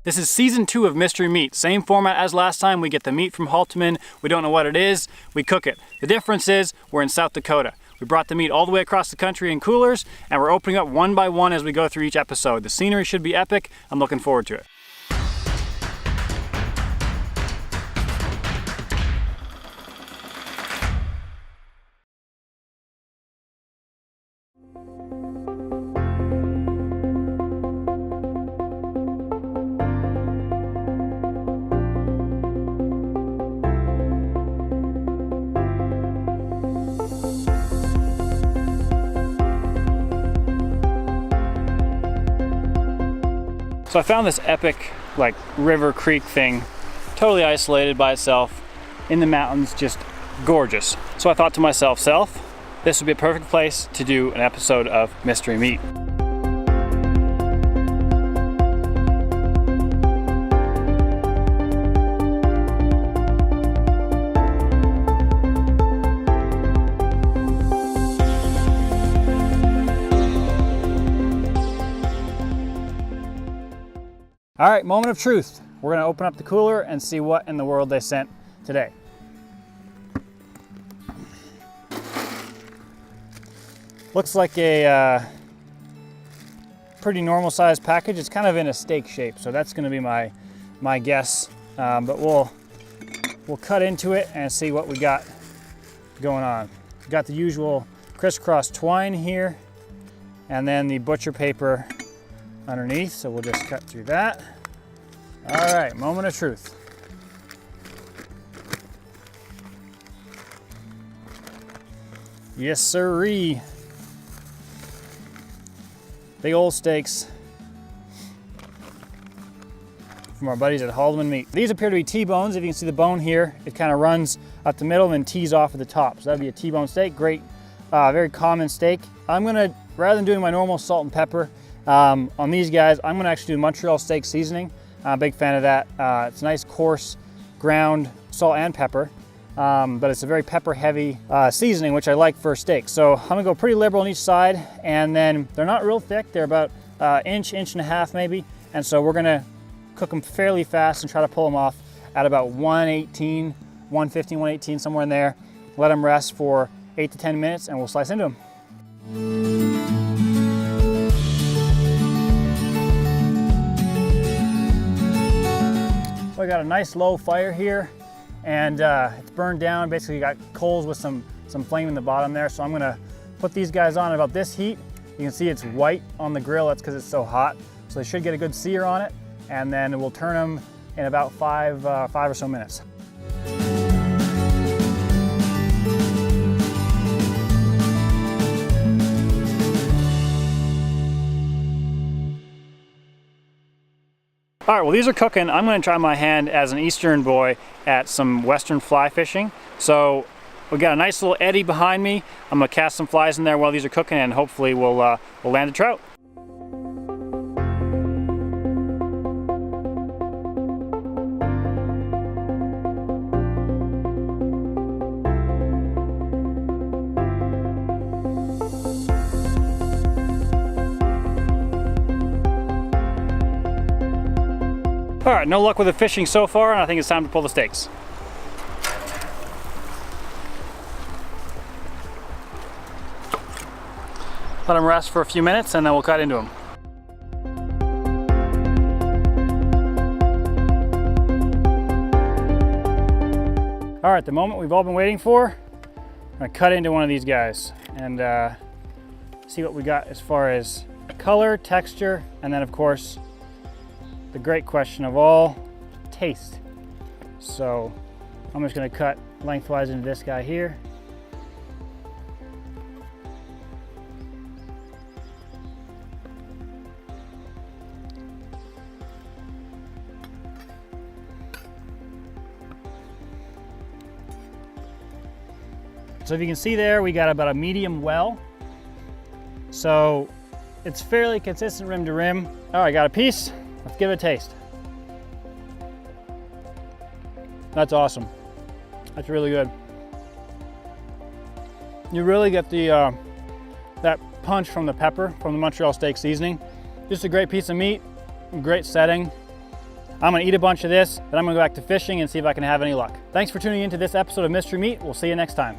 This is season 2 of Mystery Meat. Same format as last time. We get the meat from Halteman. We don't know what it is. We cook it. The difference is we're in South Dakota. We brought the meat all the way across the country in coolers, and we're opening up one by one as we go through each episode. The scenery should be epic. I'm looking forward to it. So I found this epic like river creek thing, totally isolated by itself in the mountains, just gorgeous. So I thought to myself, this would be a perfect place to do an episode of Mystery Meat. All right, moment of truth. We're gonna open up the cooler and see what in the world they sent today. Looks like a pretty normal sized package. It's kind of in a steak shape, so that's gonna be my guess. But we'll cut into it and see what we got going on. We've got the usual crisscross twine here, and then the butcher paper underneath, so we'll just cut through that. All right, moment of truth. Yes, sirree. Big old steaks from our buddies at Haldeman Meat. These appear to be T-bones. If you can see the bone here, it kind of runs up the middle and then tees off at the top. So that'd be a T-bone steak. Great, very common steak. I'm gonna, rather than doing my normal salt and pepper, on these guys, I'm gonna actually do Montreal steak seasoning. I'm a big fan of that. It's nice, coarse, ground salt and pepper, but it's a very pepper heavy seasoning, which I like for steak. So I'm gonna go pretty liberal on each side, and then they're not real thick. They're about inch and a half maybe. And so we're gonna cook them fairly fast and try to pull them off at about 118, 115, 118, somewhere in there. Let them rest for 8 to 10 minutes and we'll slice into them. We got a nice low fire here, and it's burned down. Basically, you got coals with some flame in the bottom there. So I'm gonna put these guys on at about this heat. You can see it's white on the grill. That's because it's so hot. So they should get a good sear on it, and then we'll turn them in about five or so minutes. All right, well, these are cooking. I'm gonna try my hand as an Eastern boy at some Western fly fishing. So we got a nice little eddy behind me. I'm gonna cast some flies in there while these are cooking, and hopefully we'll land a trout. All right, no luck with the fishing so far, and I think it's time to pull the steaks. Let them rest for a few minutes and then we'll cut into them. All right, the moment we've all been waiting for. I'm gonna cut into one of these guys and see what we got as far as color, texture, and then of course, the great question of all, taste. So I'm just gonna cut lengthwise into this guy here. So if you can see there, we got about a medium well. So it's fairly consistent rim to rim. All right, got a piece. Let's give it a taste. That's awesome. That's really good. You really get the that punch from the pepper from the Montreal steak seasoning. Just a great piece of meat, great setting. I'm gonna eat a bunch of this, then I'm gonna go back to fishing and see if I can have any luck. Thanks for tuning into this episode of Mystery Meat. We'll see you next time.